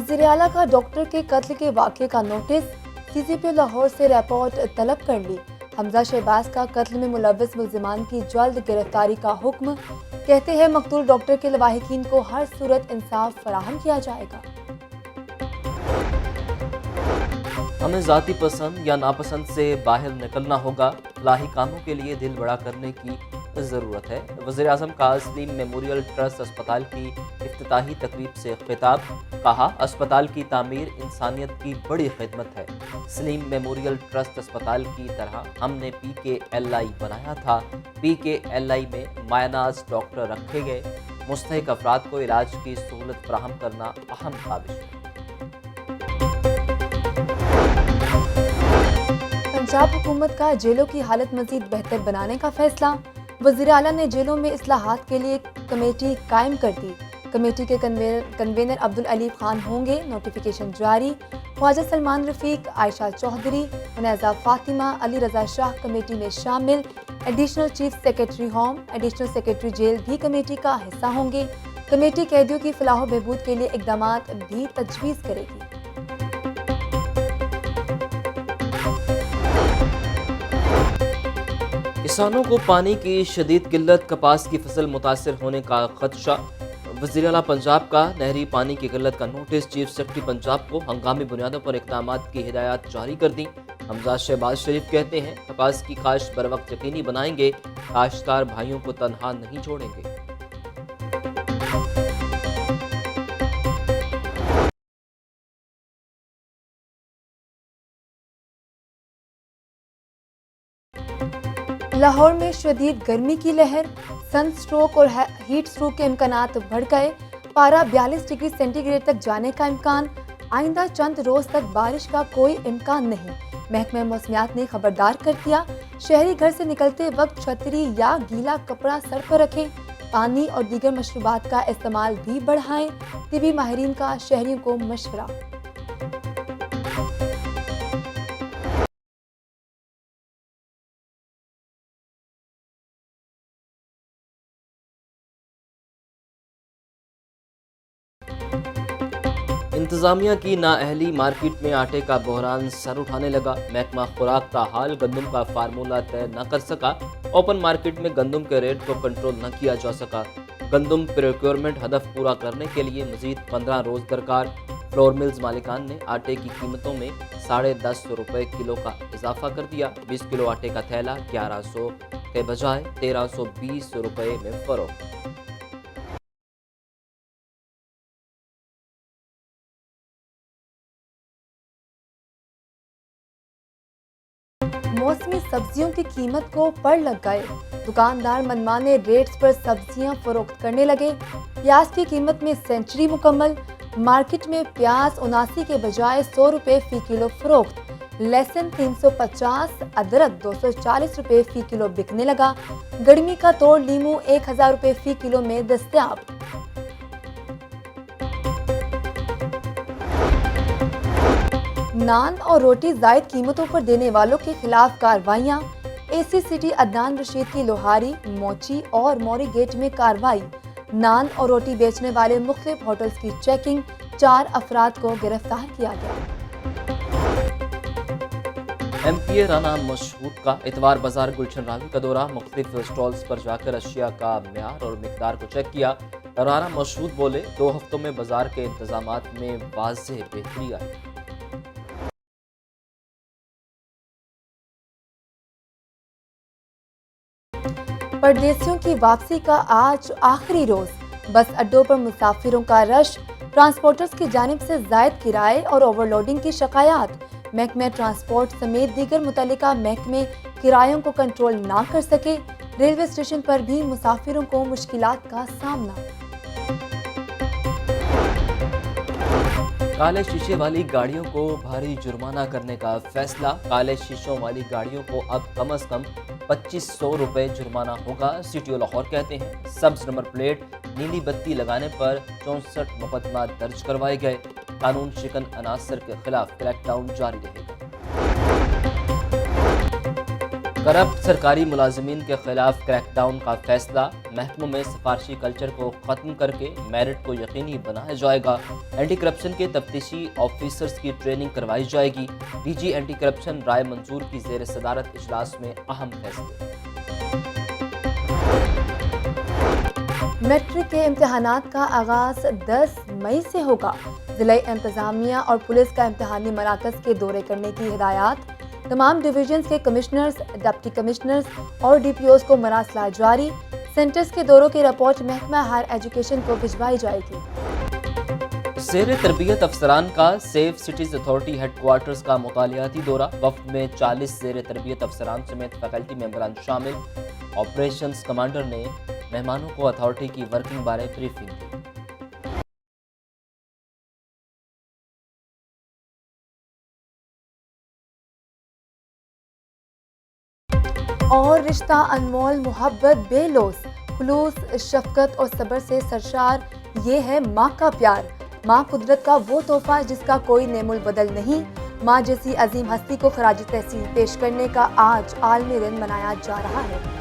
वज़ीर आला का डॉक्टर के कत्ल के वाक़े का नोटिस, CCP लाहौर से रिपोर्ट तलब कर ली। हमजा शहबाज का कत्ल में मुलव्वस मुल्ज़िमान की जल्द गिरफ्तारी का हुक्म, कहते हैं मकतूल डॉक्टर के लवाहिकीन को हर सूरत इंसाफ फराहम किया जाएगा। हमें ज़ाती पसंद या नापसंद से बाहर निकलना होगा, लाहिकानों के लिए दिल बड़ा करने की ज़रूरत है। वज़ीर आज़म का सलीम मेमोरियल ट्रस्ट अस्पताल की इफ्तिताही तकरीब से खिताब, कहा अस्पताल की तामीर इंसानियत की बड़ी खिदमत है। सलीम मेमोरियल ट्रस्ट अस्पताल की तरह हमने PKLI बनाया था। PKLI में मायनाज डॉक्टर रखे गए। मुस्तहिक अफराद को इलाज की सहूलत फराहम करना अहम काविश है। पंजाब हुकूमत का जेलों की हालत मजीद बेहतर बनाने का फैसला, वज़ीर आला ने जेलों में इस्लाहात के लिए कमेटी कायम कर दी। कमेटी के कन्वेनर अब्दुल अली खान होंगे। नोटिफिकेशन जारी। ख्वाजा सलमान रफीक, आयशा चौधरी, मुनैज़ा फातिमा, अली रजा शाह कमेटी में शामिल। Additional chief secretary home, additional secretary jail भी कमेटी का हिस्सा होंगे। कमेटी कैदियों की फलाह बहबूद के लिए इक़दामात भी तजवीज़ करेगी। किसानों को पानी की शदीद किल्लत, कपास की फसल मुतासर होने का खदशा। वज़ीर आला पंजाब का नहरी पानी की किल्लत का नोटिस, चीफ सेक्रेटरी पंजाब को हंगामी बुनियादों पर इक़दामात की हिदायत जारी कर दी। हमजा शहबाज शरीफ कहते हैं कपास की काश्त बर वक्त यकीनी बनाएंगे, काश्तकार भाइयों को तनहा नहीं छोड़ेंगे। लाहौर में शदीद गर्मी की लहर, सन स्ट्रोक और हीट स्ट्रोक के इम्कानात बढ़ गए। पारा 42 डिग्री सेंटीग्रेड तक जाने का इम्कान। आइंदा चंद रोज तक बारिश का कोई इम्कान नहीं। महकमा मौसमियात ने खबरदार कर दिया, शहरी घर से निकलते वक्त छतरी या गीला कपड़ा सर पर रखें। पानी और दीगर मशरूबात का इस्तेमाल भी बढ़ाएं। तिबी माहिरीन का शहरियों को मशवरा। इंतजामिया की नाअहली, मार्केट में आटे का बहरान सर उठाने लगा। महकमा खुराक का हाल, गंदम का फार्मूला तय न कर सका। ओपन मार्केट में गंदम के रेट को कंट्रोल न किया जा सका। गंदम प्रोक्योरमेंट हदफ पूरा करने के लिए मजीद 15 रोज दरकार। फ्लोर मिल्स मालिकान ने आटे की कीमतों में 10.5 रुपये किलो का इजाफा कर दिया। 20 किलो आटे का थैला 1100 के बजाय 1320 रुपये में फरोख्त। मौसमी सब्जियों की कीमत को पड़ लग गए। दुकानदार मनमाने रेट्स पर सब्जियां फरोख्त करने लगे। प्याज की कीमत में सेंचुरी मुकम्मल। मार्केट में प्याज 79 के बजाय 100 रुपये फी किलो फरोख्त। लहसुन 350, अदरक 240 रुपये फी किलो बिकने लगा। गर्मी का तोड़ लीमू 1000 रुपये फी किलो में दस्तयाब। नान और रोटी जायद कीमतों पर देने वालों के खिलाफ कार्रवाइयाँ। ACCT अदनान रशीद की लोहारी, मोची और मौरी गेट में कार्रवाई। नान और रोटी बेचने वाले मुख्तलिफ होटल्स की चेकिंग। 4 अफराद को गिरफ्तार किया गया। MPA राना मशहूद का इतवार बाजार गुलशन रावी का दौरा, मुख्तलिफ स्टॉल्स पर जाकर अशिया का म्यार और मिकदार को चेक किया। राना मशहूद बोले 2 हफ्तों में बाजार के इंतजामात में वाज़ेह बेहतरी आई। परदेसियों की वापसी का आज आखिरी रोज। बस अड्डों पर मुसाफिरों का रश। ट्रांसपोर्टर्स की जानिब से जायद किराए और ओवरलोडिंग की शिकायत। महकमे ट्रांसपोर्ट समेत दीगर मुतल्लिका महकमे किरायों को कंट्रोल ना कर सके। रेलवे स्टेशन पर भी मुसाफिरों को मुश्किलात का सामना। काले शीशे वाली गाड़ियों को भारी जुर्माना करने का फैसला। काले शीशों वाली गाड़ियों को अब कम से कम 2500 रुपये जुर्माना होगा। CTO लाहौर कहते हैं सब्ज नंबर प्लेट, नीली बत्ती लगाने पर 64 मुकदमा दर्ज करवाए गए। कानून शिकन अनासर के खिलाफ क्रैकडाउन जारी रहेगा। करप्ट सरकारी मुलाजमीन के खिलाफ क्रैकडाउन का फैसला। महकमों में सिफारशी कल्चर को ख़त्म करके मेरिट को यकीनी बनाया जाएगा। एंटी करप्शन के तफ्तीशी ऑफिसर्स की ट्रेनिंग करवाई जाएगी। डीजी एंटी करप्शन राय मंजूर की ज़ेर सदारत इजलास में अहम फैसले। मैट्रिक के इम्तहानात का आगाज 10 मई से होगा। जिला इंतजामिया और पुलिस का इम्तहानी मराकज़ के दौरे करने की हिदायत। तमाम डिवीजन्स के कमिश्नर्स, डिप्टी कमिश्नर्स और डीपीओज को मरासला जारी। सेंटर्स के दौरों की रिपोर्ट महकमा हायर एजुकेशन को भिजवाई जाएगी। ज़ेर तरबियत अफसरान का सेफ सिटीज़ अथॉरिटी हेडक्वार्टर्स का मुतालियाती दौरा। वफ्द में 40 ज़ेर तरबियत अफसरान समेत फैकल्टी मेंबरान शामिल। ऑपरेशंस कमांडर ने मेहमानों को अथॉरिटी की वर्किंग बारे ब्रीफिंग की। और रिश्ता अनमोल, मोहब्बत बेलोस, खुलूस, शफकत और सब्र से सरशार, ये है माँ का प्यार। माँ कुदरत का वो तोहफा जिसका कोई नेमुल बदल नहीं। माँ जैसी अजीम हस्ती को खराज तहसीन पेश करने का आज आलमी दिन मनाया जा रहा है।